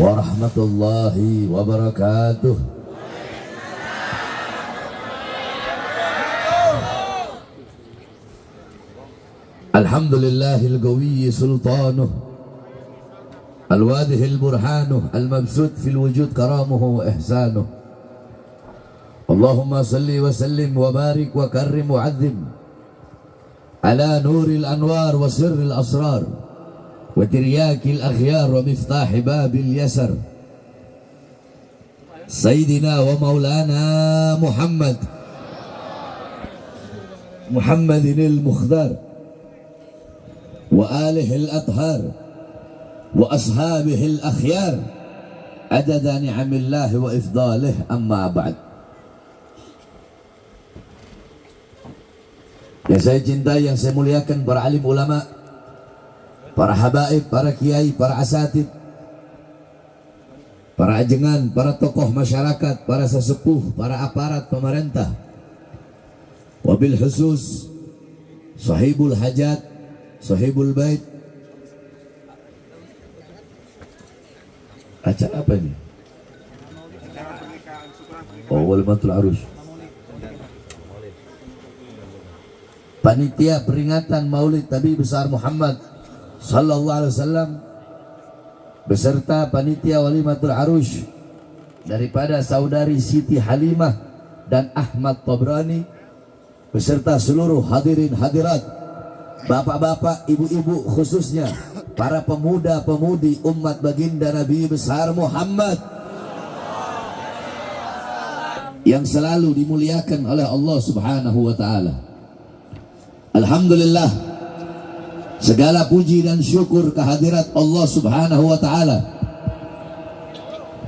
warahmatullahi wabarakatuh. Alhamdulillahil qawiyyi sultanuh al-wadihil burhanuh al-mabsut fil wujud karamuhu wa ihsanuh. Allahumma salli wa sallim wa barik wa karrim wa azim ala nuril anwar wa sirril asrar wa tiryakil akhyar wa miftahi babil yasar Sayyidina wa maulana Muhammadinil Mukhdar wa alihil athhar wa ashabihil akhyar adada ni'amillahi wa ifdalih, amma ba'd. Yang saya cintai, yang saya muliakan, para alim ulama, para habaib, para kiai, para asatid, para ajengan, para tokoh masyarakat, para sesepuh, para aparat pemerintah, wabil khusus sahibul hajat, sahibul bait. Acara apa ini? Oh, walimatul arus. Panitia peringatan Maulid Nabi besar Muhammad sallallahu alaihi wasallam beserta panitia walimatul arus daripada saudari Siti Halimah dan Ahmad Tabrani beserta seluruh hadirin hadirat, bapak-bapak, ibu-ibu, khususnya para pemuda-pemudi umat baginda Nabi besar Muhammad yang selalu dimuliakan oleh Allah Subhanahu wa taala. Alhamdulillah, segala puji dan syukur kehadirat Allah Subhanahu wa taala,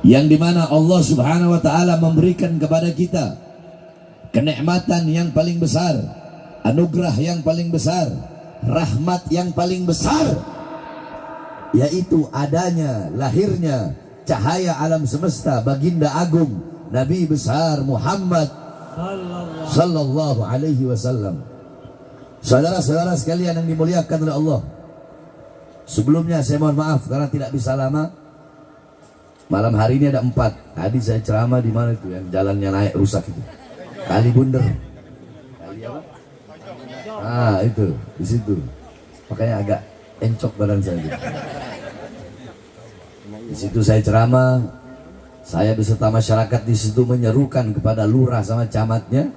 yang dimana Allah Subhanahu wa taala memberikan kepada kita kenikmatan yang paling besar, anugerah yang paling besar, rahmat yang paling besar, yaitu adanya, lahirnya cahaya alam semesta baginda agung Nabi besar Muhammad sallallahu alaihi wasallam. Saudara-saudara sekalian yang dimuliakan oleh Allah, sebelumnya saya mohon maaf karena tidak bisa lama. Malam hari ini ada 4. Tadi saya ceramah di mana itu yang jalannya naik rusak itu, Kali Bunder. Kali apa? Ah, itu di situ. Makanya agak encok badan saya gitu. Di situ saya ceramah, saya beserta masyarakat di situ menyerukan kepada lurah sama camatnya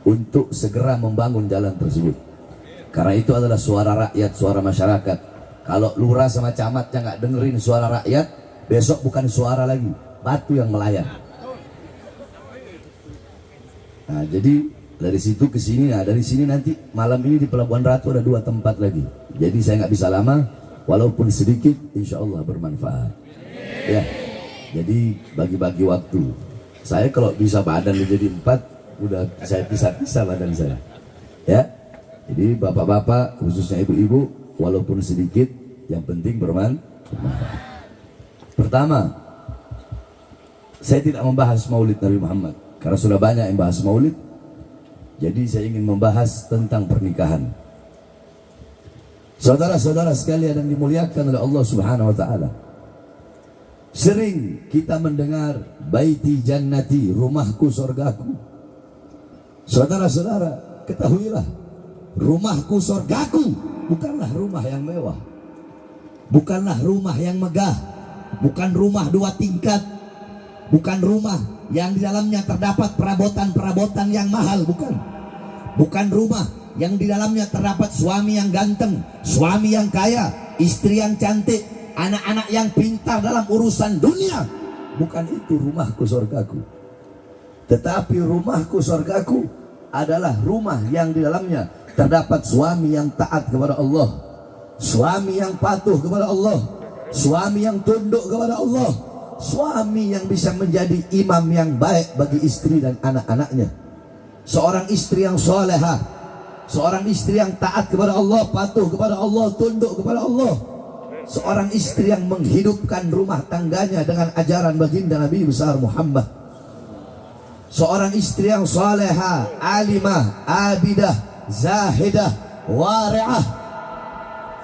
untuk segera membangun jalan tersebut. Karena itu adalah suara rakyat, suara masyarakat. Kalau lurah sama camatnya nggak dengerin suara rakyat, besok bukan suara lagi, batu yang melayang. Nah, jadi dari situ ke sini, nah dari sini nanti malam ini di Pelabuhan Ratu ada 2 tempat lagi. Jadi saya nggak bisa lama, walaupun sedikit, insya Allah bermanfaat. Ya, jadi bagi-bagi waktu. Saya kalau bisa badan jadi 4, udah saya pisah-pisah badan saya. Ya, jadi bapak-bapak, khususnya ibu-ibu, walaupun sedikit, yang penting bermanfaat. Pertama, saya tidak membahas Maulid Nabi Muhammad karena sudah banyak yang bahas Maulid. Jadi saya ingin membahas tentang pernikahan. Saudara-saudara sekalian yang dimuliakan oleh Allah Subhanahu wa taala, sering kita mendengar baiti jannati, rumahku surgaku. Saudara-saudara, ketahuilah, rumahku surgaku bukanlah rumah yang mewah, bukanlah rumah yang megah, bukan rumah 2 tingkat, bukan rumah yang di dalamnya terdapat perabotan-perabotan yang mahal, bukan rumah yang di dalamnya terdapat suami yang ganteng, suami yang kaya, istri yang cantik, anak-anak yang pintar dalam urusan dunia. Bukan itu rumahku surgaku. Tetapi rumahku surgaku adalah rumah yang di dalamnya terdapat suami yang taat kepada Allah, suami yang patuh kepada Allah, suami yang tunduk kepada Allah, suami yang bisa menjadi imam yang baik bagi istri dan anak-anaknya, seorang istri yang solehah, seorang istri yang taat kepada Allah, patuh kepada Allah, tunduk kepada Allah, seorang istri yang menghidupkan rumah tangganya dengan ajaran baginda Nabi besar Muhammad, seorang istri yang solehah, alimah, abidah, zahidah, wari'ah,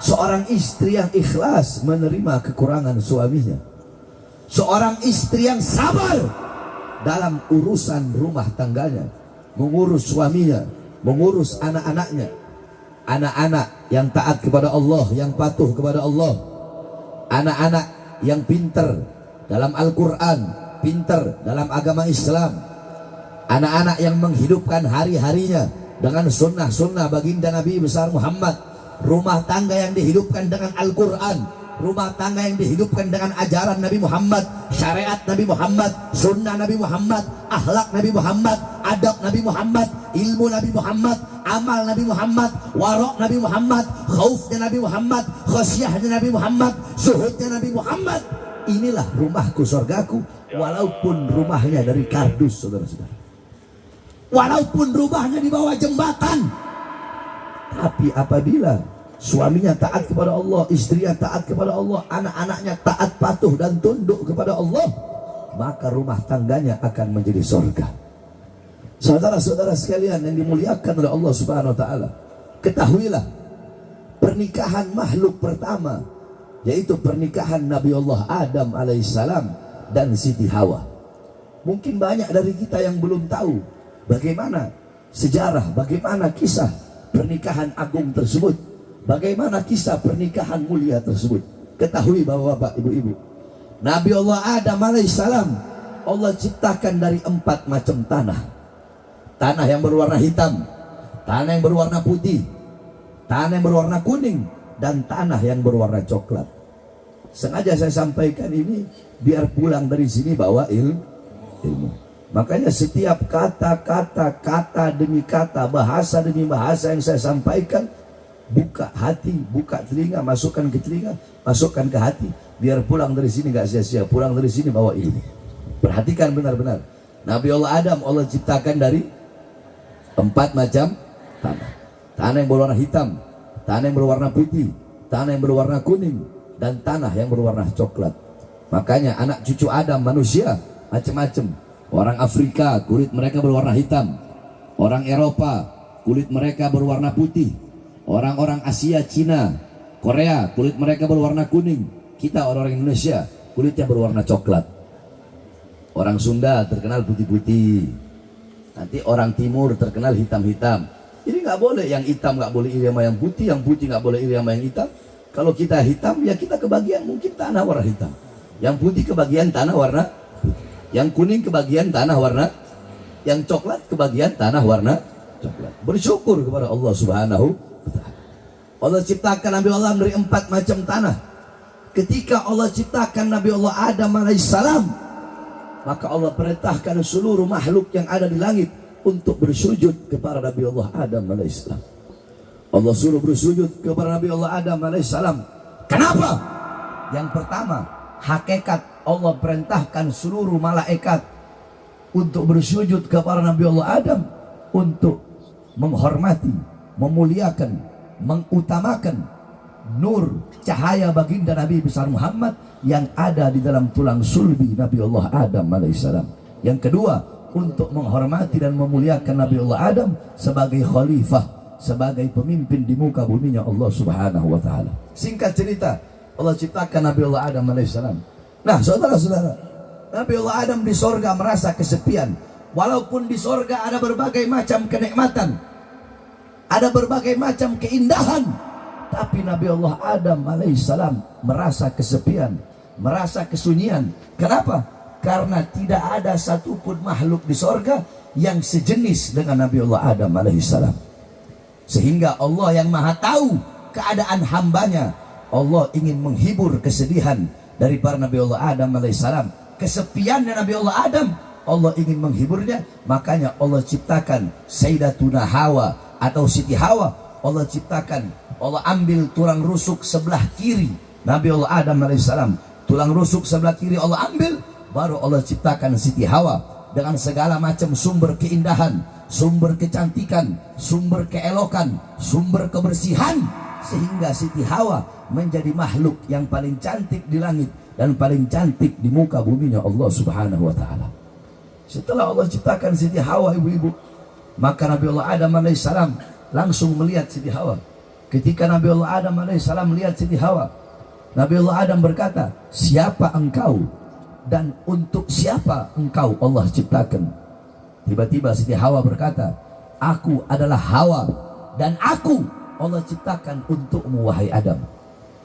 seorang istri yang ikhlas menerima kekurangan suaminya, seorang istri yang sabar dalam urusan rumah tangganya, mengurus suaminya, mengurus anak-anaknya. Anak-anak yang taat kepada Allah, yang patuh kepada Allah. Anak-anak yang pintar dalam Al-Quran, pintar dalam agama Islam. Anak-anak yang menghidupkan hari-harinya dengan sunnah-sunnah baginda Nabi besar Muhammad. Rumah tangga yang dihidupkan dengan Al-Quran, rumah tangga yang dihidupkan dengan ajaran Nabi Muhammad, syariat Nabi Muhammad, sunnah Nabi Muhammad, akhlak Nabi Muhammad, adab Nabi Muhammad, ilmu Nabi Muhammad, amal Nabi Muhammad, warok Nabi Muhammad, khaufnya Nabi Muhammad, khasyahnya Nabi Muhammad, zuhudnya Nabi Muhammad. Inilah rumahku, surgaku, walaupun rumahnya dari kardus, saudara-saudara. Walaupun rumahnya di bawah jembatan, tapi apabila suaminya taat kepada Allah, istrinya taat kepada Allah, anak-anaknya taat, patuh dan tunduk kepada Allah, maka rumah tangganya akan menjadi surga. Saudara-saudara sekalian yang dimuliakan oleh Allah Subhanahu wa taala, ketahuilah pernikahan makhluk pertama yaitu pernikahan Nabi Allah Adam alaihissalam dan Siti Hawa. Mungkin banyak dari kita yang belum tahu bagaimana sejarah, bagaimana kisah pernikahan agung tersebut, bagaimana kisah pernikahan mulia tersebut. Ketahui bapak-bapak, ibu-ibu, Nabi Allah Adam alaihissalam Allah ciptakan dari 4 macam tanah. Tanah yang berwarna hitam, tanah yang berwarna putih, tanah yang berwarna kuning, dan tanah yang berwarna coklat. Sengaja saya sampaikan ini biar pulang dari sini bawa ilmu. Makanya setiap kata-kata, kata demi kata, bahasa demi bahasa yang saya sampaikan, buka hati, buka telinga, masukkan ke telinga, masukkan ke hati, biar pulang dari sini gak sia-sia, pulang dari sini bawa ilmu. Perhatikan benar-benar. Nabi Allah Adam Allah ciptakan dari 4 macam tanah. Tanah yang berwarna hitam, tanah yang berwarna putih, tanah yang berwarna kuning, dan tanah yang berwarna coklat. Makanya anak cucu Adam manusia macam-macam. Orang Afrika kulit mereka berwarna hitam, orang Eropa kulit mereka berwarna putih, orang-orang Asia, Cina, Korea kulit mereka berwarna kuning. Kita orang Indonesia kulitnya berwarna coklat. Orang Sunda terkenal putih-putih, nanti orang Timur terkenal hitam-hitam. Jadi nggak boleh yang hitam nggak boleh iri sama yang putih nggak boleh iri sama yang hitam. Kalau kita hitam ya kita kebagian mungkin tanah warna hitam, yang putih kebagian tanah warna putih, yang kuning kebagian tanah warna, yang coklat kebagian tanah warna coklat. Bersyukur kepada Allah Subhanahu wa ta'ala. Allah ciptakan Nabi Allah dari 4 macam tanah. Ketika Allah ciptakan Nabi Allah Adam alaihissalam, maka Allah perintahkan seluruh makhluk yang ada di langit untuk bersujud kepada Nabi Allah Adam alaihissalam. Allah suruh bersujud kepada Nabi Allah Adam alaihissalam. Kenapa? Yang pertama, hakikat Allah perintahkan seluruh malaikat untuk bersujud kepada Nabi Allah Adam untuk menghormati, memuliakan, mengutamakan nur cahaya baginda Nabi besar Muhammad yang ada di dalam tulang sulbi Nabi Allah Adam alaihissalam. Yang kedua, untuk menghormati dan memuliakan Nabi Allah Adam sebagai khalifah, sebagai pemimpin di muka buminya Allah Subhanahu wa ta'ala. Singkat cerita, Allah ciptakan Nabi Allah Adam alaihissalam. Nah saudara-saudara, Nabi Allah Adam di sorga merasa kesepian. Walaupun di sorga ada berbagai macam kenikmatan, ada berbagai macam keindahan, tapi Nabi Allah Adam alaihissalam merasa kesepian, merasa kesunyian. Kenapa? Karena tidak ada satupun makhluk di sorga yang sejenis dengan Nabi Allah Adam alaihissalam. Sehingga Allah yang maha tahu keadaan hambanya, Allah ingin menghibur kesedihan dari para Nabi Allah Adam alaihissalam. Kesepiannya Nabi Allah Adam, Allah ingin menghiburnya. Makanya Allah ciptakan Sayyidatuna Hawa atau Siti Hawa. Allah ciptakan, Allah ambil tulang rusuk sebelah kiri Nabi Allah Adam alaihissalam. Tulang rusuk sebelah kiri Allah ambil, baru Allah ciptakan Siti Hawa dengan segala macam sumber keindahan, sumber kecantikan, sumber keelokan, sumber kebersihan, sehingga Siti Hawa menjadi makhluk yang paling cantik di langit dan paling cantik di muka buminya Allah Subhanahu wa ta'ala. Setelah Allah ciptakan Siti Hawa, ibu-ibu, maka Nabi Allah Adam alaihissalam langsung melihat Siti Hawa. Ketika Nabi Allah Adam alaihissalam melihat Siti Hawa, Nabi Allah Adam berkata, "Siapa engkau?" dan untuk siapa engkau Allah ciptakan? Tiba-tiba Siti Hawa berkata, aku adalah Hawa dan aku Allah ciptakan untukmu wahai Adam.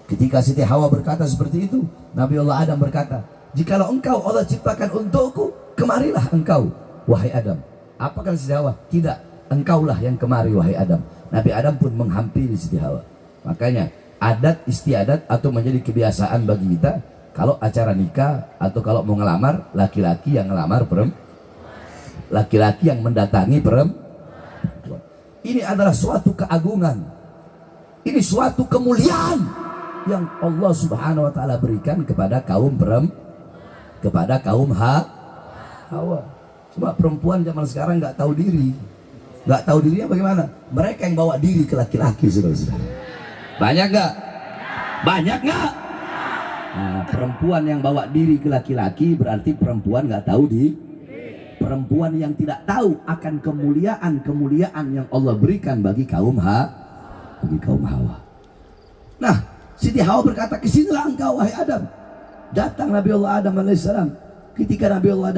Ketika Siti Hawa berkata seperti itu, Nabi Allah Adam berkata, jikalau engkau Allah ciptakan untukku, kemarilah engkau wahai Adam. Apa kata Siti Hawa? Tidak, engkaulah yang kemari wahai Adam. Nabi Adam pun menghampiri Siti Hawa. Makanya adat istiadat atau menjadi kebiasaan bagi kita, kalau acara nikah atau kalau mau ngelamar, laki-laki yang ngelamar perempuan, laki-laki yang mendatangi perempuan. Ini adalah suatu keagungan, ini suatu kemuliaan yang Allah Subhanahu wa taala berikan kepada kaum kepada kaum Hawa. Cuma perempuan zaman sekarang nggak tahu diri. Nggak tahu dirinya bagaimana? Mereka yang bawa diri ke laki-laki, saudara-saudara. Banyak nggak? Banyak nggak? Nah, perempuan yang bawa diri ke laki-laki berarti perempuan nggak tahu diri. Perempuan yang tidak tahu akan kemuliaan yang Allah berikan bagi kaum Hawa. Nah, Siti Hawa berkata, kesinilah engkau wahai Adam. Datang Nabi Allah Adam alaihissalam. Ketika Nabi Allah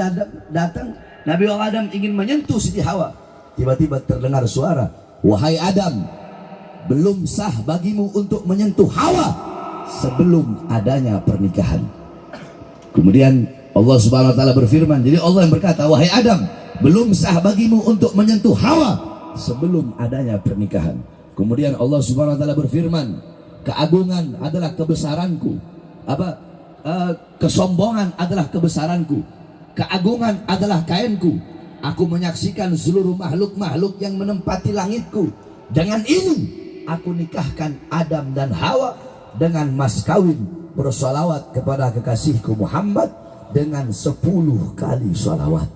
datang, Nabi Allah Adam ingin menyentuh Siti Hawa. Tiba-tiba terdengar suara, wahai Adam, belum sah bagimu untuk menyentuh Hawa sebelum adanya pernikahan. Kemudian Allah Subhanahu wa taala berfirman, jadi Allah yang berkata, wahai Adam, belum sah bagimu untuk menyentuh Hawa sebelum adanya pernikahan. Kemudian Allah Subhanahu wa taala berfirman, keagungan adalah kebesaranku. Kesombongan adalah kebesaranku. Keagungan adalah kainku. Aku menyaksikan seluruh makhluk-makhluk yang menempati langitku. Dengan ini aku nikahkan Adam dan Hawa dengan mas kawin bersolawat kepada kekasihku Muhammad dengan 10 kali solawat.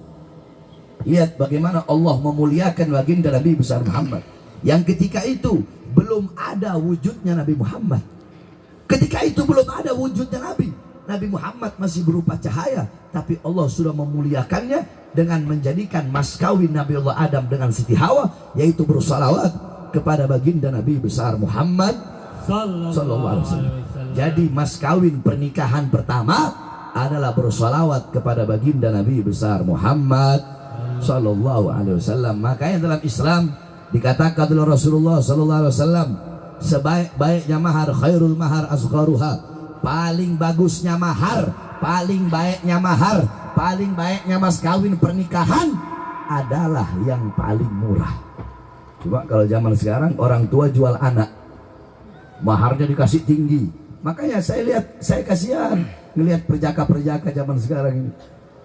Lihat bagaimana Allah memuliakan baginda Nabi besar Muhammad, yang ketika itu belum ada wujudnya Nabi Muhammad. Ketika itu belum ada wujudnya Nabi Muhammad masih berupa cahaya, tapi Allah sudah memuliakannya dengan menjadikan mas kawin Nabi Allah Adam dengan Siti Hawa, yaitu bersalawat kepada baginda Nabi besar Muhammad sallallahu alaihi wasallam. Jadi mas kawin pernikahan pertama adalah bersalawat kepada baginda Nabi besar Muhammad sallallahu alaihi wasallam. Makanya dalam Islam dikatakan oleh Rasulullah sallallahu alaihi wasallam, sebaik-baiknya mahar khairul mahar asgharuha. Paling bagusnya mahar, paling baiknya mahar, paling baiknya mas kawin pernikahan adalah yang paling murah. Coba kalau zaman sekarang orang tua jual anak, maharnya dikasih tinggi. Makanya saya kasihan ngelihat perjaka-perjaka zaman sekarang ini.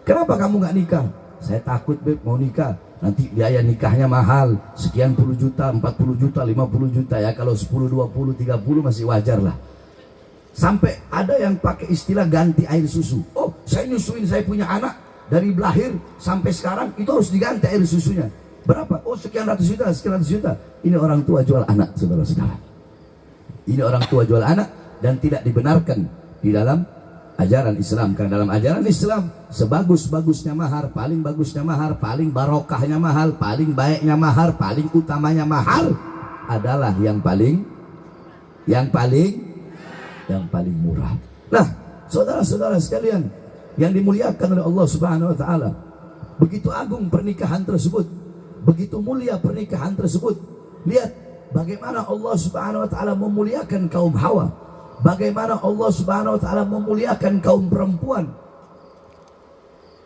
Kenapa kamu nggak nikah? Saya takut beb mau nikah, nanti biaya nikahnya mahal, sekian puluh juta, 40 juta, 50 juta ya. Kalau 10, 20, 30 masih wajar lah. Sampai ada yang pakai istilah ganti air susu. Oh, saya nyusuin saya punya anak dari lahir sampai sekarang itu harus diganti air susunya. Berapa? Oh, sekian ratus juta, sekian ratus juta. Ini orang tua jual anak, saudara-saudara. Ini orang tua jual anak dan tidak dibenarkan di dalam ajaran Islam. Karena dalam ajaran Islam, sebagus-bagusnya mahar, paling bagusnya mahar, paling barokahnya mahal, paling baiknya mahar, paling utamanya mahar adalah yang paling murah. Nah, saudara-saudara sekalian yang dimuliakan oleh Allah Subhanahu wa taala, begitu agung pernikahan tersebut, begitu mulia pernikahan tersebut. Lihat bagaimana Allah Subhanahu wa taala memuliakan kaum Hawa, bagaimana Allah Subhanahu wa taala memuliakan kaum perempuan.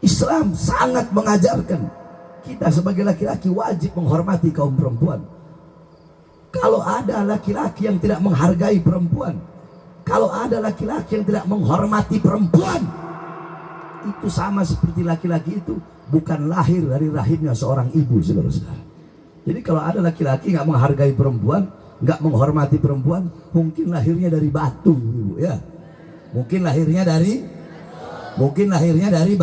Islam sangat mengajarkan kita sebagai laki-laki wajib menghormati kaum perempuan. Kalau ada laki-laki yang tidak menghargai perempuan, kalau ada laki-laki yang tidak menghormati perempuan, itu sama seperti laki-laki itu bukan lahir dari rahimnya seorang ibu, saudara-saudara. Jadi kalau ada laki-laki nggak menghargai perempuan, nggak menghormati perempuan, mungkin lahirnya dari batu, ibu ya. Mungkin lahirnya dari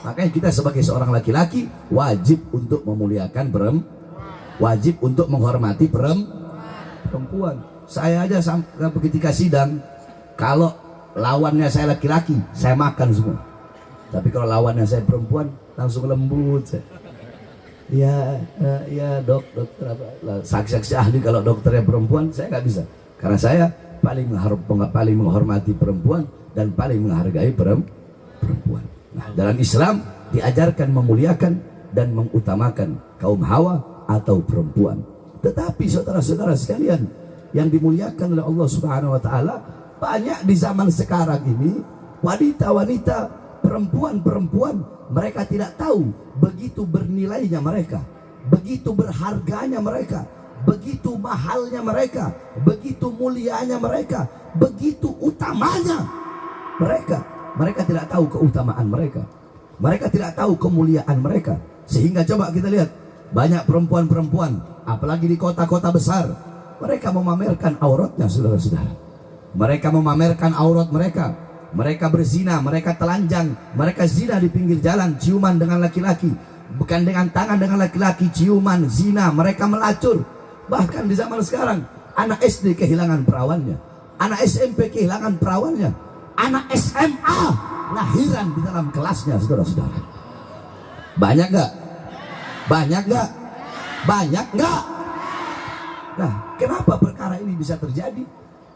Makanya kita sebagai seorang laki-laki wajib untuk memuliakan wajib untuk menghormati perempuan. Saya aja ketika sidang, kalau lawannya saya laki-laki, saya makan semua. Tapi kalau lawannya saya perempuan, langsung lembut saya. Ya dokter apa? Saksi-saksi ahli kalau dokternya perempuan, saya nggak bisa. Karena saya paling menghormati perempuan dan paling menghargai perempuan. Nah, dalam Islam diajarkan memuliakan dan mengutamakan kaum Hawa atau perempuan. Tetapi saudara-saudara sekalian yang dimuliakan oleh Allah Subhanahu wa taala, banyak di zaman sekarang ini wanita-wanita, perempuan-perempuan, mereka tidak tahu begitu bernilainya mereka, begitu berharganya mereka, begitu mahalnya mereka, begitu mulianya mereka, begitu utamanya mereka. Mereka tidak tahu keutamaan mereka, mereka tidak tahu kemuliaan mereka. Sehingga coba kita lihat, banyak perempuan-perempuan, apalagi di kota-kota besar, mereka memamerkan auratnya, saudara-saudara. Mereka memamerkan aurat mereka, mereka berzina, mereka telanjang, mereka zina di pinggir jalan, ciuman dengan laki-laki, bukan dengan tangan dengan laki-laki, ciuman, zina, mereka melacur. Bahkan di zaman sekarang, anak SD kehilangan perawannya, anak SMP kehilangan perawannya, anak SMA lahiran di dalam kelasnya, saudara-saudara. Banyak gak? Banyak gak? Banyak gak? Nah, kenapa perkara ini bisa terjadi?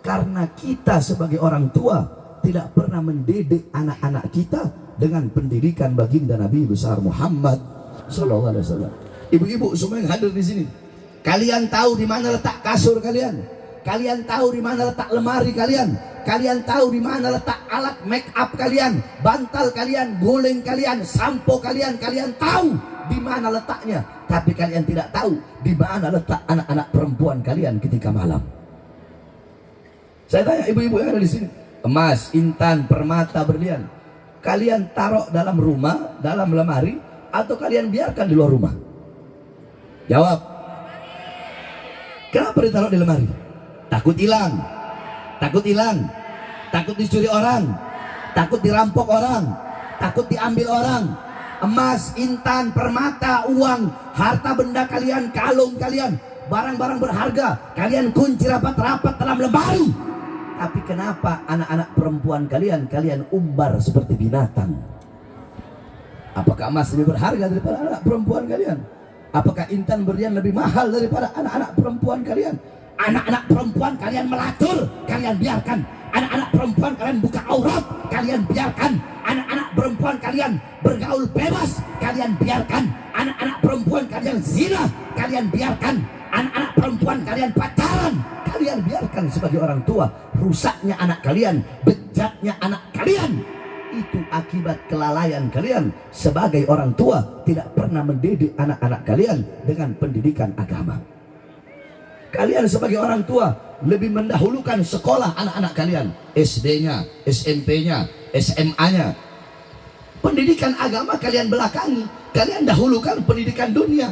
Karena kita sebagai orang tua tidak pernah mendidik anak-anak kita dengan pendidikan baginda Nabi besar Muhammad Sallallahu Alaihi Wasallam. Ibu-ibu semua yang hadir di sini, kalian tahu di mana letak kasur kalian? Kalian tahu di mana letak lemari kalian? Kalian tahu di mana letak alat make up kalian, bantal kalian, guling kalian, sampo kalian? Kalian tahu di mana letaknya, tapi kalian tidak tahu di mana letak anak-anak perempuan kalian ketika malam. Saya tanya ibu-ibu yang ada di sini, emas, intan, permata, berlian, kalian taruh dalam rumah, dalam lemari, atau kalian biarkan di luar rumah? Jawab. Kenapa ditaruh di lemari? Takut hilang, takut hilang, takut dicuri orang, takut dirampok orang, takut diambil orang. Emas, intan, permata, uang, harta benda kalian, kalung kalian, barang-barang berharga kalian kunci rapat-rapat dalam lemari. Tapi kenapa anak-anak perempuan kalian umbar seperti binatang? Apakah emas lebih berharga daripada anak perempuan kalian? Apakah intan berlian lebih mahal daripada anak-anak perempuan kalian? Anak-anak perempuan kalian melacur, kalian biarkan. Anak-anak perempuan kalian buka aurat, kalian biarkan. Anak-anak perempuan kalian bergaul bebas, kalian biarkan. Anak-anak perempuan kalian zina, kalian biarkan. Anak-anak perempuan kalian pacaran, kalian biarkan. Sebagai orang tua, rusaknya anak kalian, bejatnya anak kalian, itu akibat kelalaian kalian sebagai orang tua, tidak pernah mendidik anak-anak kalian dengan pendidikan agama. Kalian sebagai orang tua lebih mendahulukan sekolah anak-anak kalian, SD-nya, SMP-nya, SMA-nya. Pendidikan agama kalian belakangi, kalian dahulukan pendidikan dunia.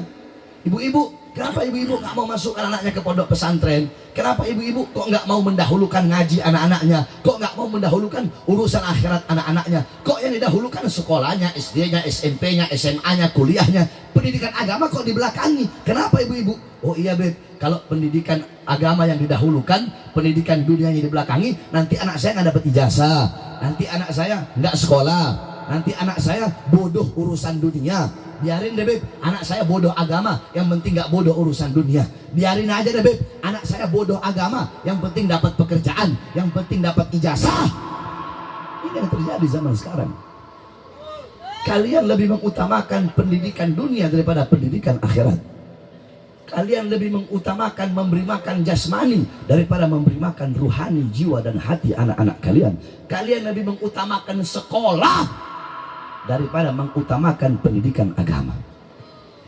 Ibu-ibu, kenapa ibu-ibu nggak mau masuk anak-anaknya ke pondok pesantren? Kenapa ibu-ibu kok nggak mau mendahulukan ngaji anak-anaknya? Kok nggak mau mendahulukan urusan akhirat anak-anaknya? Kok yang didahulukan sekolahnya, SD-nya, SMP-nya, SMA-nya, kuliahnya? Pendidikan agama kok dibelakangi? Kenapa ibu-ibu? Oh iya beb, kalau pendidikan agama yang didahulukan, pendidikan dunianya dibelakangi, nanti anak saya nggak dapat ijazah, nanti anak saya nggak sekolah, nanti anak saya bodoh urusan dunia. Biarin deh beb, anak saya bodoh agama, yang penting nggak bodoh urusan dunia. Biarin aja deh beb, anak saya bodoh agama, yang penting dapat pekerjaan, yang penting dapat ijazah. Ini yang terjadi zaman sekarang. Kalian lebih mengutamakan pendidikan dunia daripada pendidikan akhirat. Kalian lebih mengutamakan memberi makan jasmani daripada memberi makan ruhani, jiwa dan hati anak-anak kalian. Kalian lebih mengutamakan sekolah daripada mengutamakan pendidikan agama.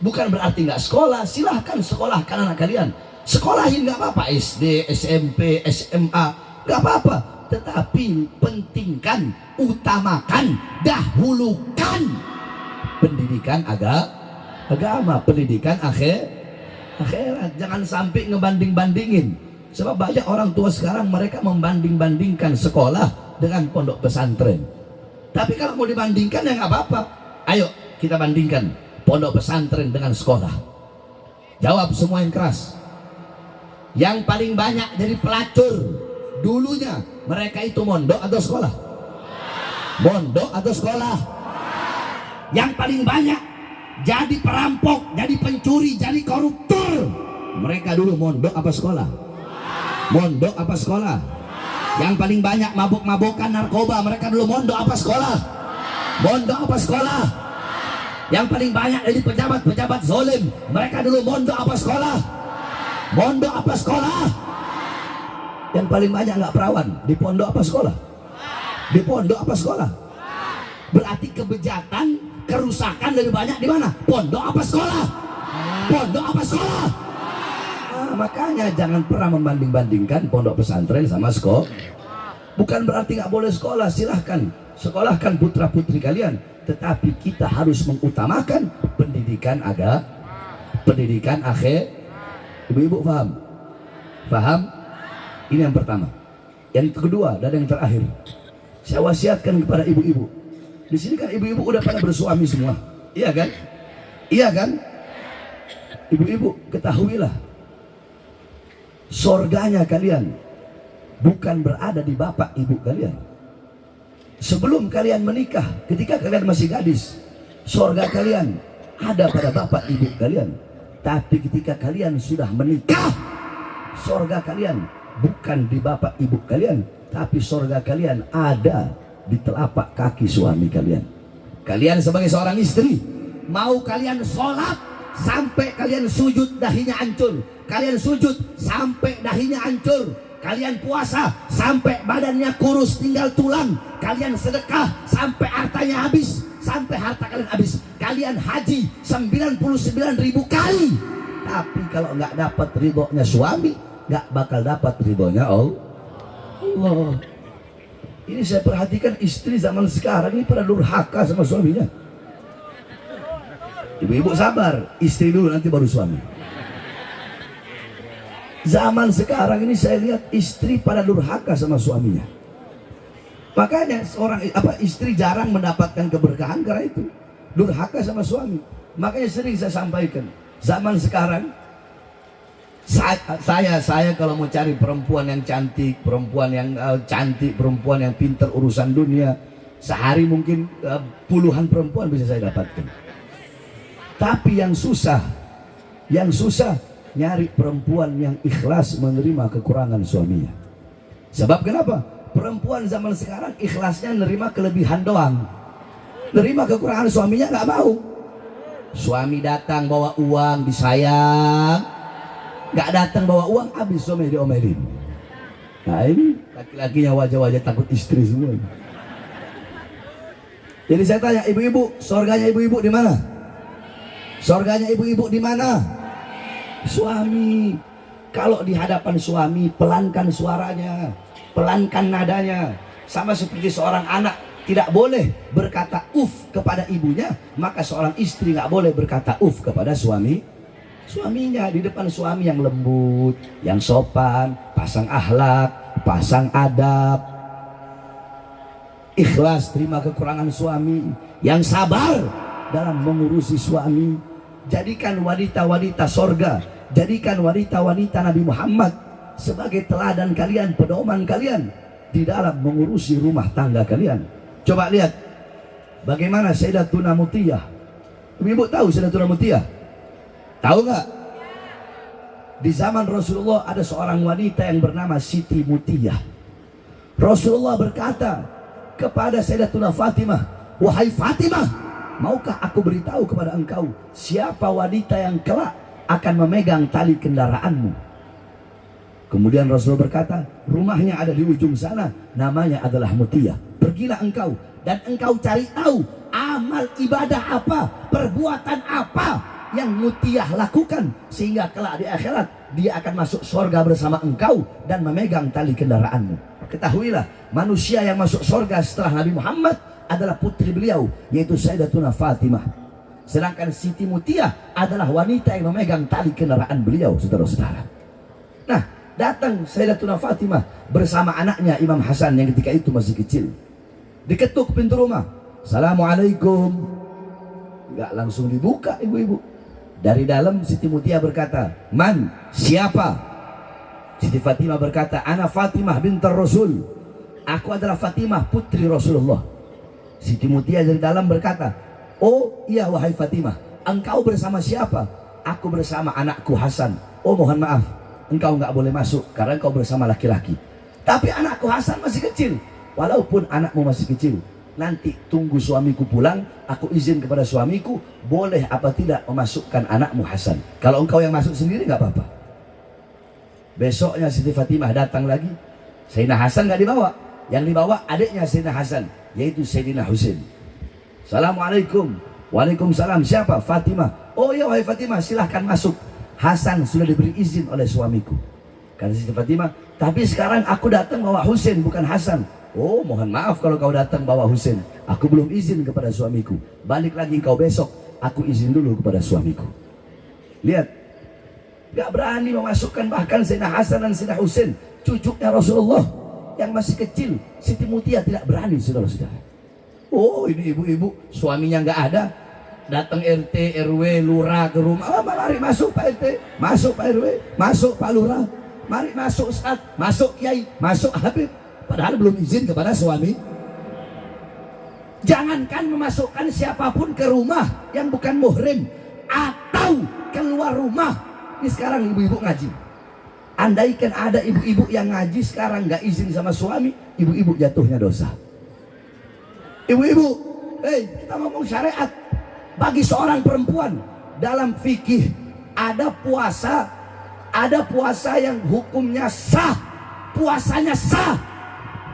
Bukan berarti nggak sekolah, silahkan sekolahkan anak kalian. Sekolahin nggak apa-apa, SD, SMP, SMA, nggak apa-apa. Tetapi pentingkan, utamakan, dahulukan pendidikan agama, pendidikan akhirat. Jangan sampai ngebanding-bandingin. Sebab banyak orang tua sekarang mereka membanding-bandingkan sekolah dengan pondok pesantren. Tapi kalau mau dibandingkan ya nggak apa-apa. Ayo kita bandingkan pondok pesantren dengan sekolah. Jawab semua yang keras. Yang paling banyak jadi pelacur dulunya, mereka itu mondok atau sekolah? Mondok atau sekolah? Yang paling banyak jadi perampok, jadi pencuri, jadi koruptor, mereka dulu mondok apa sekolah? Mondok apa sekolah? Yang paling banyak mabuk-mabukan narkoba, mereka dulu mondok apa sekolah? Mondok apa sekolah? Yang paling banyak dari pejabat-pejabat zolim, mereka dulu mondok apa sekolah? Mondok apa sekolah? Yang paling banyak nggak perawan, di pondok apa sekolah? Di pondok apa sekolah? Berarti kebejatan, kerusakan lebih banyak di mana? Pondok apa sekolah? Pondok apa sekolah? Makanya jangan pernah membanding-bandingkan pondok pesantren sama sekolah. Bukan berarti nggak boleh sekolah, silahkan sekolahkan putra putri kalian, tetapi kita harus mengutamakan pendidikan pendidikan akhir. Ibu-ibu paham? Paham? Ini yang pertama. Yang kedua dan yang terakhir, saya wasiatkan kepada ibu-ibu. Di sini kan ibu-ibu udah pada bersuami semua, iya kan? Iya kan? Ibu-ibu ketahuilah, sorganya kalian bukan berada di bapak ibu kalian. Sebelum kalian menikah, ketika kalian masih gadis, sorga kalian ada pada bapak ibu kalian. Tapi ketika kalian sudah menikah, sorga kalian bukan di bapak ibu kalian, tapi sorga kalian ada di telapak kaki suami kalian. Kalian sebagai seorang istri, mau kalian sholat sampai kalian sujud dahinya hancur, kalian sujud sampai dahinya hancur, kalian puasa sampai badannya kurus tinggal tulang, kalian sedekah sampai hartanya habis, sampai harta kalian habis, kalian haji 99.000 kali, tapi kalau nggak dapat ridhonya suami, nggak bakal dapat ridhonya Allah. Ini saya perhatikan istri zaman sekarang ini pada durhaka sama suaminya. Ibu-ibu sabar, istri dulu nanti baru suami. Zaman sekarang ini saya lihat istri pada durhaka sama suaminya. Makanya seorang istri jarang mendapatkan keberkahan karena itu, durhaka sama suami. Makanya sering saya sampaikan, zaman sekarang saya kalau mau cari perempuan yang cantik, perempuan yang pintar urusan dunia, sehari mungkin puluhan perempuan bisa saya dapatkan. Tapi yang susah nyari perempuan yang ikhlas menerima kekurangan suaminya. Sebab kenapa? Perempuan zaman sekarang ikhlasnya nerima kelebihan doang, nerima kekurangan suaminya nggak mau. Suami datang bawa uang disayang, nggak datang bawa uang habis suami diomelin. Nah ini laki-lakinya wajah-wajah takut istri semua. Jadi saya tanya ibu-ibu, surganya ibu-ibu di mana? Surganya ibu-ibu di mana? Suami. Kalau di hadapan suami, pelankan suaranya, pelankan nadanya. Sama seperti seorang anak tidak boleh berkata uf kepada ibunya, maka seorang istri nggak boleh berkata uf kepada suaminya. Di depan suami yang lembut, yang sopan, pasang akhlak, pasang adab, ikhlas terima kekurangan suami, yang sabar dalam mengurusi suami. Jadikan wanita-wanita sorga, jadikan wanita-wanita Nabi Muhammad sebagai teladan kalian, pedoman kalian di dalam mengurusi rumah tangga kalian. Coba lihat bagaimana Sayyidatuna Mutiyah. Ibu tahu Sayyidatuna Mutiyah? Tahu nggak? Di zaman Rasulullah ada seorang wanita yang bernama Siti Mutiyah. Rasulullah berkata kepada Sayyidatuna Fatimah, wahai Fatimah, maukah aku beritahu kepada engkau siapa wanita yang kelak akan memegang tali kendaraanmu? Kemudian Rasulullah berkata, rumahnya ada di ujung sana, namanya adalah Mutiyah. Pergilah engkau dan engkau cari tahu amal ibadah apa, perbuatan apa yang Mutiyah lakukan, sehingga kelak di akhirat dia akan masuk surga bersama engkau dan memegang tali kendaraanmu. Ketahuilah, manusia yang masuk surga setelah Nabi Muhammad adalah putri beliau, yaitu Sayyidatuna Fatimah. Sedangkan Siti Mutiyah adalah wanita yang memegang tali kendaraan beliau, saudara-saudara. Nah, datang Sayyidatuna Fatimah bersama anaknya Imam Hasan yang ketika itu masih kecil. Diketuk pintu rumah, Assalamualaikum. Enggak langsung dibuka ibu-ibu. Dari dalam Siti Mutiyah berkata, man, siapa? Siti Fatimah berkata, ana Fatimah bintar Rasul. Aku adalah Fatimah putri Rasulullah. Siti Mutiyah dari dalam berkata, oh iya wahai Fatimah, engkau bersama siapa? Aku bersama anakku Hasan. Oh mohon maaf, engkau nggak boleh masuk karena engkau bersama laki-laki. Tapi anakku Hasan masih kecil. Walaupun anakmu masih kecil, nanti tunggu suamiku pulang, aku izin kepada suamiku, boleh apa tidak memasukkan anakmu Hasan. Kalau engkau yang masuk sendiri nggak apa-apa. Besoknya Siti Fatimah datang lagi, Sayyidina Hasan nggak dibawa. Yang dibawa adiknya Sayyidina Hasan, yaitu Sayyidina Husain. Assalamualaikum. Waalaikumsalam. Siapa? Fatimah. Oh ya, wahai Fatimah, silahkan masuk. Hasan sudah diberi izin oleh suamiku. Kata Siti Fatimah, tapi sekarang aku datang bawa Husain, bukan Hasan. Oh, mohon maaf kalau kau datang bawa Husain. Aku belum izin kepada suamiku. Balik lagi kau besok, aku izin dulu kepada suamiku. Lihat, gak berani memasukkan bahkan Sayyidina Hasan dan Sayyidina Husain, cucunya Rasulullah yang masih kecil. Siti Mutia tidak berani, saudara-saudara. Oh, ini ibu-ibu suaminya nggak ada, datang RT, RW, lurah ke rumah. Oh, mari masuk Pak RT, masuk Pak RW, masuk Pak lurah, mari masuk Ustaz, masuk Kiai, masuk Habib. Padahal belum izin kepada suami. Jangankan memasukkan siapapun ke rumah yang bukan muhrim atau keluar rumah. Ini sekarang ibu-ibu ngaji. Andaikan ada ibu-ibu yang ngaji sekarang nggak izin sama suami, ibu-ibu jatuhnya dosa. Ibu-ibu, kita ngomong syariat. Bagi seorang perempuan dalam fikih ada puasa yang hukumnya sah, puasanya sah,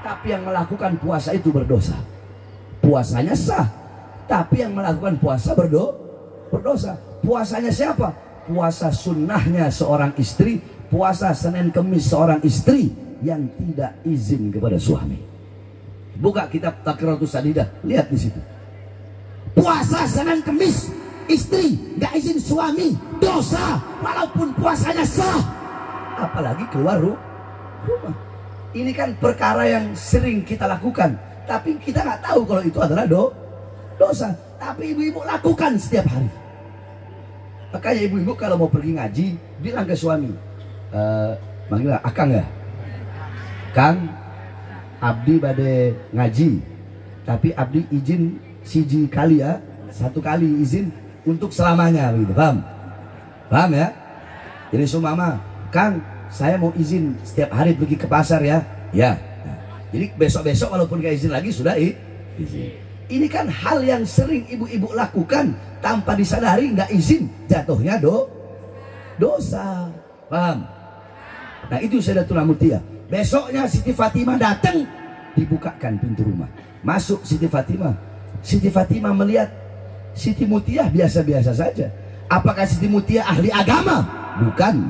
tapi yang melakukan puasa itu berdosa. Puasanya sah, tapi yang melakukan puasa berdosa. Puasanya siapa? Puasa sunnahnya seorang istri, puasa Senin Kemis seorang istri yang tidak izin kepada suami. Buka kitab Taqriratus Sadidah, lihat di situ. Puasa Senin Kemis istri nggak izin suami, dosa walaupun puasanya sah. Apalagi keluar rumah. Ini kan perkara yang sering kita lakukan, tapi kita nggak tahu kalau itu adalah dosa. Tapi ibu-ibu lakukan setiap hari. Makanya ibu-ibu kalau mau pergi ngaji, bilang ke suami, manggil akang ya, Kang, abdi bade ngaji, tapi abdi izin siji kali ya, satu kali izin untuk selamanya, gitu. Paham ya? Jadi sumama, Kang, saya mau izin setiap hari pergi ke pasar ya. Ya. Nah, jadi besok-besok walaupun gak izin lagi sudah izin. Ini kan hal yang sering ibu-ibu lakukan tanpa disadari, nggak izin, jatuhnya dosa. Paham? Nah, itu Sayyidatuna Mutia. Besoknya Siti Fatimah datang, dibukakan pintu rumah. Masuk Siti Fatimah. Siti Fatimah melihat Siti Mutia biasa-biasa saja. Apakah Siti Mutia ahli agama? Bukan.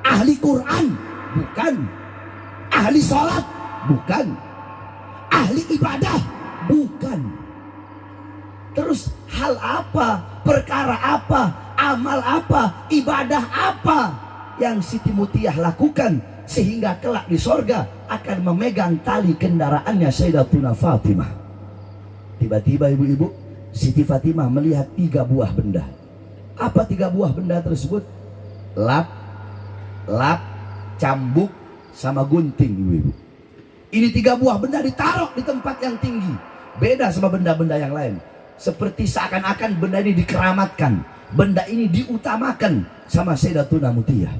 Ahli Quran? Bukan. Ahli sholat? Bukan. Ahli ibadah? Bukan. Terus hal apa? Perkara apa? Amal apa? Ibadah apa yang Siti Mutiah lakukan sehingga kelak di sorga akan memegang tali kendaraannya Sayyidatuna Fatimah? Tiba-tiba ibu-ibu, Siti Fatimah melihat 3 buah benda. Apa 3 buah benda tersebut? Lap, cambuk, sama gunting, ibu-ibu. Ini 3 buah benda ditaruh di tempat yang tinggi. Beda sama benda-benda yang lain. Seperti seakan-akan benda ini dikeramatkan, benda ini diutamakan sama Sayyidatuna Mutiah.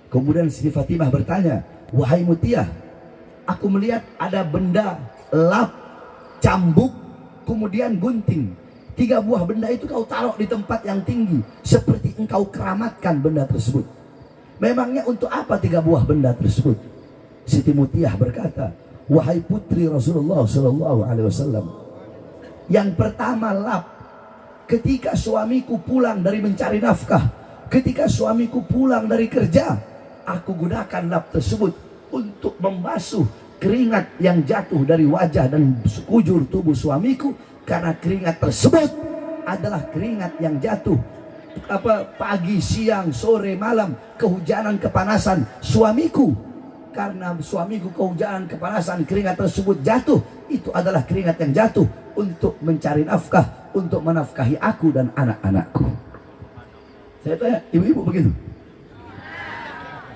Kemudian Siti Fatimah bertanya, wahai Mutiah, aku melihat ada benda lap, cambuk, kemudian gunting. 3 buah benda itu kau taruh di tempat yang tinggi, seperti engkau keramatkan benda tersebut. Memangnya untuk apa 3 buah benda tersebut? Siti Mutiah berkata, wahai putri Rasulullah Sallallahu Alaihi Wasallam, yang pertama lap. Ketika suamiku pulang dari mencari nafkah, ketika suamiku pulang dari kerja, aku gunakan lap tersebut untuk membasuh keringat yang jatuh dari wajah dan sekujur tubuh suamiku, karena keringat tersebut adalah keringat yang jatuh pagi, siang, sore, malam, kehujanan, kepanasan suamiku. Karena suamiku kehujanan, kepanasan, keringat tersebut jatuh, itu adalah keringat yang jatuh untuk mencari nafkah, untuk menafkahi aku dan anak-anakku. Saya tanya, ibu-ibu begitu?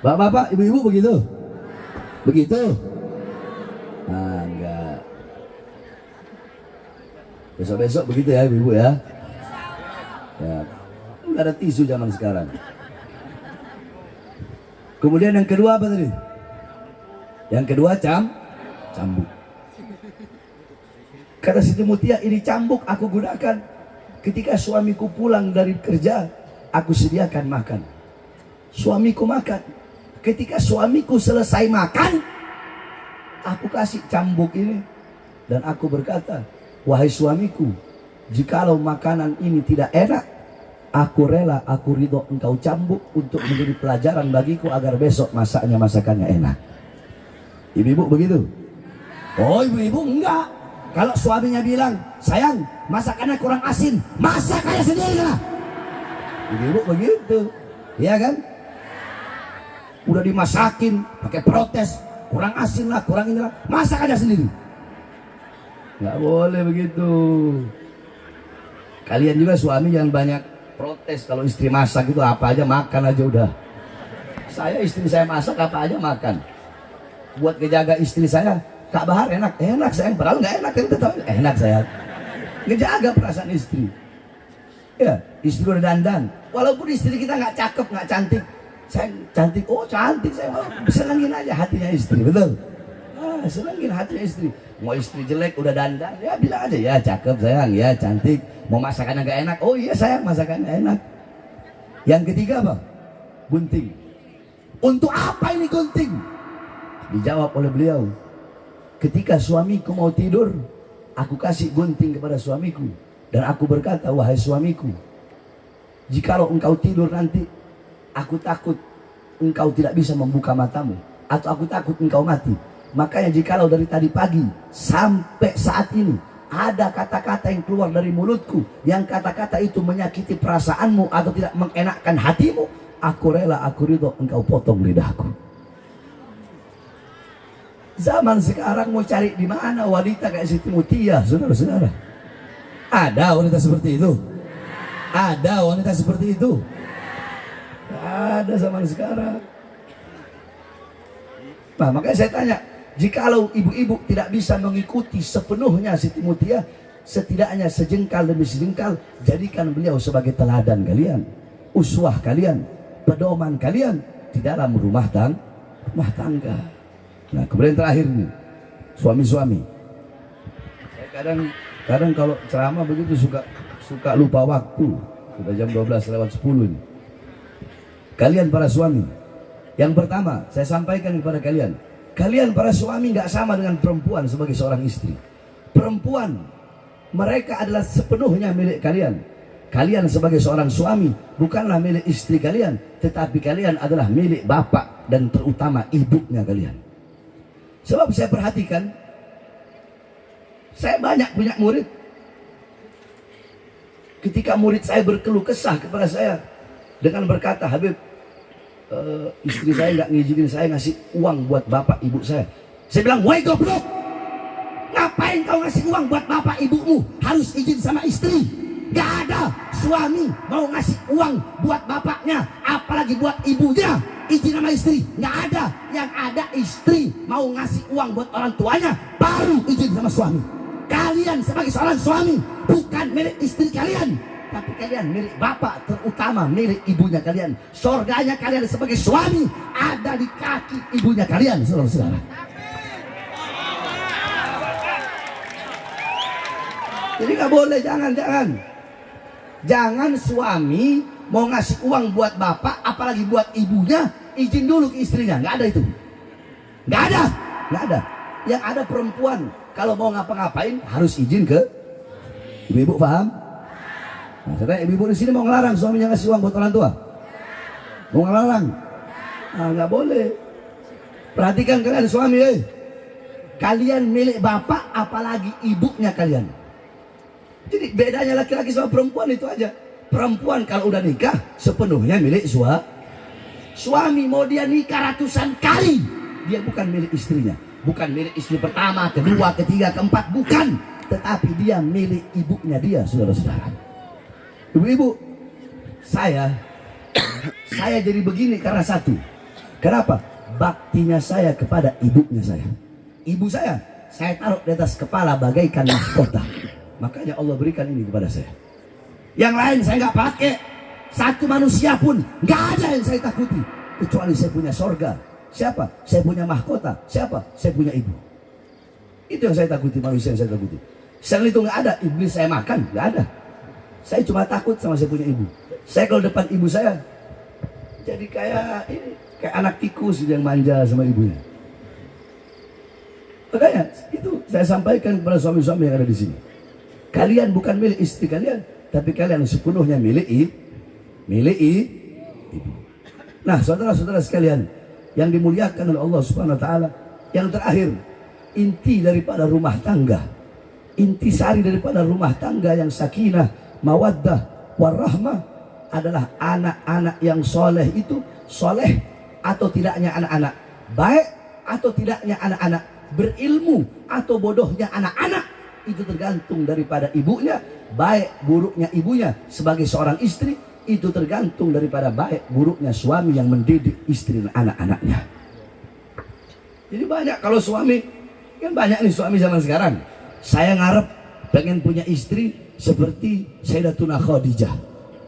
Bapak-bapak, ibu-ibu begitu? Begitu? Ah, enggak. Besok-besok begitu ya ibu-ibu ya. Ya, enggak ada tisu zaman sekarang. Kemudian yang kedua apa tadi? Yang kedua cambuk. Kata Siti Mutia, ini cambuk aku gunakan ketika suamiku pulang dari kerja, aku sediakan makan. Suamiku makan. Ketika suamiku selesai makan, aku kasih cambuk ini. Dan aku berkata, wahai suamiku, jikalau makanan ini tidak enak, aku rela, aku ridho engkau cambuk untuk menjadi pelajaran bagiku agar besok masakannya enak. Ibu-ibu begitu? Oh, ibu-ibu enggak. Kalau suaminya bilang, sayang, masakannya kurang asin, masak aja sendiri lah. Ibu begitu, ya kan? Udah dimasakin, pakai protes, kurang asin lah, kurang ini lah, masak aja sendiri. Nggak boleh begitu. Kalian juga suami jangan banyak protes kalau istri masak itu apa aja makan aja udah. Saya istri saya masak apa aja makan. Buat ngejaga istri saya, Kak Bahar enak sayang, padahal nggak enak, tapi tetap enak sayang. Ngejaga perasaan istri. Ya, istri udah dandan. Walaupun istri kita nggak cakep, nggak cantik, saya cantik, oh cantik saya, senengin aja hatinya istri, betul? Ah, senengin hatinya istri. Mau istri jelek udah dandan, ya bilang aja ya cakep sayang, ya cantik. Mau masakannya nggak enak, oh iya sayang masakannya enak. Yang ketiga apa? Gunting. Untuk apa ini gunting? Dijawab oleh beliau, ketika suamiku mau tidur, aku kasih gunting kepada suamiku. Dan aku berkata, wahai suamiku, jikalau engkau tidur nanti, aku takut engkau tidak bisa membuka matamu, atau aku takut engkau mati. Makanya jikalau dari tadi pagi sampai saat ini ada kata-kata yang keluar dari mulutku, yang kata-kata itu menyakiti perasaanmu atau tidak mengenakkan hatimu, aku rela, aku ridho engkau potong lidahku. Zaman sekarang mau cari di mana wanita kayak Siti Mutia, saudara-saudara? Ada wanita seperti itu? Ada wanita seperti itu? Ada zaman sekarang. Nah, makanya saya tanya, jikalau ibu-ibu tidak bisa mengikuti sepenuhnya Siti Mutia, setidaknya sejengkal demi sejengkal, jadikan beliau sebagai teladan kalian, uswah kalian, pedoman kalian di dalam rumah tangga. Nah, kemudian terakhir nih, suami-suami. Saya kadang kalau ceramah begitu suka lupa waktu. Sudah jam 12:10 ini. Kalian para suami, yang pertama saya sampaikan kepada kalian, kalian para suami nggak sama dengan perempuan sebagai seorang istri. Perempuan, mereka adalah sepenuhnya milik kalian. Kalian sebagai seorang suami bukanlah milik istri kalian, tetapi kalian adalah milik bapak dan terutama ibunya kalian. Sebab saya perhatikan, saya banyak punya murid. Ketika murid saya berkeluh kesah kepada saya dengan berkata, Habib, istri saya nggak ngizinin saya ngasih uang buat bapak ibu saya. Saya bilang, woi goblok, ngapain kau ngasih uang buat bapak ibumu? Harus izin sama istri. Gak ada suami mau ngasih uang buat bapaknya, apalagi buat ibunya, izin sama istri. Gak ada. Yang ada istri mau ngasih uang buat orang tuanya, baru izin sama suami. Kalian sebagai seorang suami bukan milik istri kalian, tapi kalian milik bapak, terutama milik ibunya kalian. Surganya kalian sebagai suami ada di kaki ibunya kalian, saudara-saudara. Jadi gak boleh, jangan suami mau ngasih uang buat bapak, apalagi buat ibunya, izin dulu ke istrinya. Nggak ada itu. Nggak ada. Yang ada perempuan kalau mau ngapa-ngapain harus izin ke ibu-ibu, paham? Nah, saya ibu-ibu di sini mau ngelarang suaminya ngasih uang buat orang tua? Mau ngelarang? Nah, nggak boleh. Perhatikan kalian suami, kalian milik bapak, apalagi ibunya kalian. Jadi bedanya laki-laki sama perempuan itu aja. Perempuan kalau udah nikah sepenuhnya milik suami. Mau dia nikah ratusan kali, dia bukan milik istrinya. Bukan milik istri pertama, kedua, ketiga, keempat, bukan. Tetapi dia milik ibunya dia, saudara-saudara. Ibu-ibu, saya jadi begini karena satu. Kenapa? Baktinya saya kepada ibunya saya. Ibu saya taruh di atas kepala bagaikan mahkota. Makanya Allah berikan ini kepada saya. Yang lain saya nggak pakai. Satu manusia pun nggak ada yang saya takuti, kecuali saya punya sorga. Siapa? Saya punya mahkota. Siapa? Saya punya ibu. Itu yang saya takuti, manusia yang saya takuti. Selain itu nggak ada, iblis saya makan, nggak ada. Saya cuma takut sama saya punya ibu. Saya kalau depan ibu saya, jadi kayak anak tikus yang manja sama ibunya. Makanya itu saya sampaikan kepada suami-suami yang ada di sini. Kalian bukan milik istri kalian, tapi kalian sepenuhnya milik ibu. Nah, saudara-saudara sekalian yang dimuliakan oleh Allah Subhanahu wa taala, yang terakhir, inti daripada rumah tangga, intisari daripada rumah tangga yang sakinah, mawaddah, warahmah adalah anak-anak yang soleh. Itu soleh atau tidaknya anak-anak, baik atau tidaknya anak-anak, berilmu atau bodohnya anak-anak, itu tergantung daripada ibunya. Baik buruknya ibunya sebagai seorang istri, itu tergantung daripada baik buruknya suami yang mendidik istri dan anak-anaknya. Jadi banyak kalau suami, kan banyak nih suami zaman sekarang, saya ngarep pengen punya istri seperti Sayyidatuna Khadijah,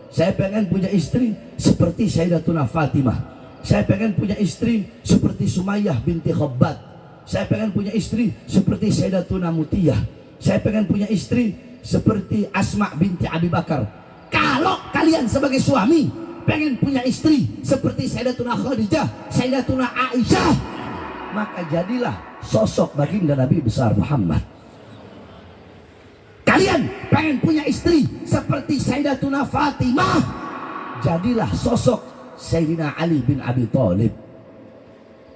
saya pengen punya istri seperti Sayyidatuna Fatimah, saya pengen punya istri seperti Sumayyah binti Khabbab, saya pengen punya istri seperti Sayyidatuna Mutiyah, saya pengen punya istri seperti Asma binti Abi Bakar. Kalau kalian sebagai suami pengen punya istri seperti Sayyidatuna Khadijah, Sayyidatuna Aisyah, maka jadilah sosok baginda Nabi besar Muhammad. Kalian pengen punya istri seperti Sayyidatuna Fatimah, jadilah sosok Sayyidina Ali bin Abi Thalib.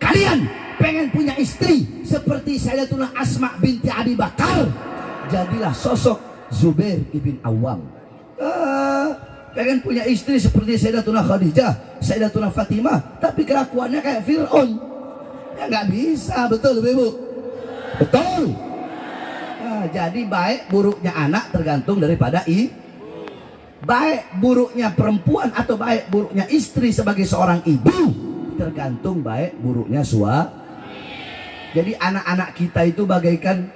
Kalian pengen punya istri seperti Sayyidatuna Asma binti Abi Bakar, jadilah sosok Zubair ibn Awam. Pengen punya istri seperti Sayyidatuna Khadijah, Sayyidatuna Fatimah, tapi kelakuannya kayak Fir'aun, ya nggak bisa. Betul Ibu? Betul. Jadi baik buruknya anak tergantung daripada baik buruknya perempuan atau baik buruknya istri sebagai seorang ibu tergantung baik buruknya suami. Jadi anak-anak kita itu bagaikan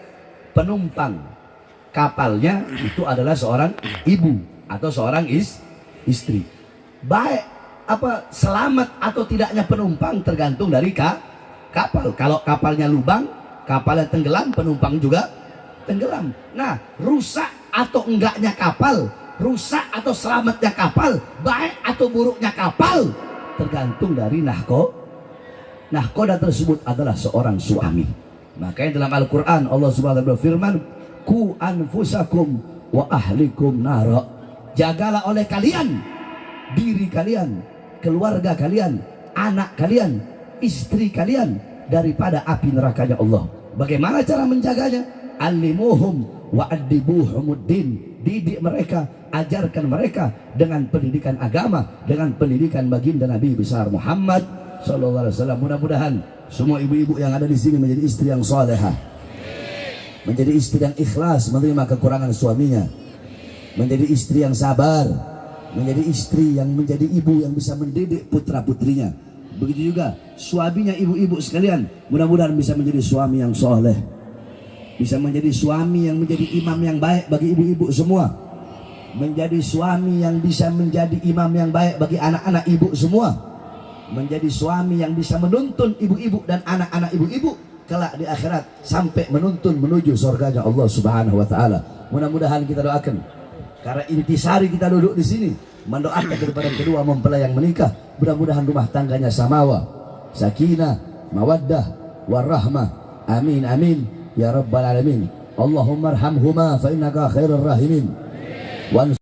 penumpang kapalnya, itu adalah seorang ibu atau seorang istri. Baik selamat atau tidaknya penumpang tergantung dari kapal. Kalau kapalnya lubang, kapalnya tenggelam, penumpang juga tenggelam. Nah, rusak atau enggaknya kapal, rusak atau selamatnya kapal, baik atau buruknya kapal tergantung dari nahkoda tersebut adalah seorang suami. Makanya dalam Al-Quran Allah Subhanahu wa taala berfirman, ku anfusakum wa ahlikum nara. Jagalah oleh kalian diri kalian, keluarga kalian, anak kalian, istri kalian daripada api nerakanya Allah. Bagaimana cara menjaganya? Alimuhum wa addibuhumuddin. Didik mereka, ajarkan mereka dengan pendidikan agama, dengan pendidikan baginda Nabi besar Muhammad sallallahu alaihi wasallam. Mudah-mudahan semua ibu-ibu yang ada di sini menjadi istri yang salehah, menjadi istri yang ikhlas menerima kekurangan suaminya, menjadi istri yang sabar, menjadi istri yang menjadi ibu yang bisa mendidik putra-putrinya. Begitu juga suaminya ibu-ibu sekalian, mudah-mudahan bisa menjadi suami yang soleh, bisa menjadi suami yang menjadi imam yang baik bagi ibu-ibu semua, menjadi suami yang bisa menjadi imam yang baik bagi anak-anak ibu semua, menjadi suami yang bisa menuntun ibu-ibu dan anak-anak ibu-ibu kelak di akhirat sampai menuntun menuju surganya Allah Subhanahu wa taala. Mudah-mudahan kita doakan, karena intisari kita duduk di sini mendoakan kepada kedua mempelai yang menikah, mudah-mudahan rumah tangganya samawa, sakinah, mawaddah, warahmah. Amin amin ya rabbal alamin. Allahumma arhamhuma fa innaka khairur rahimin.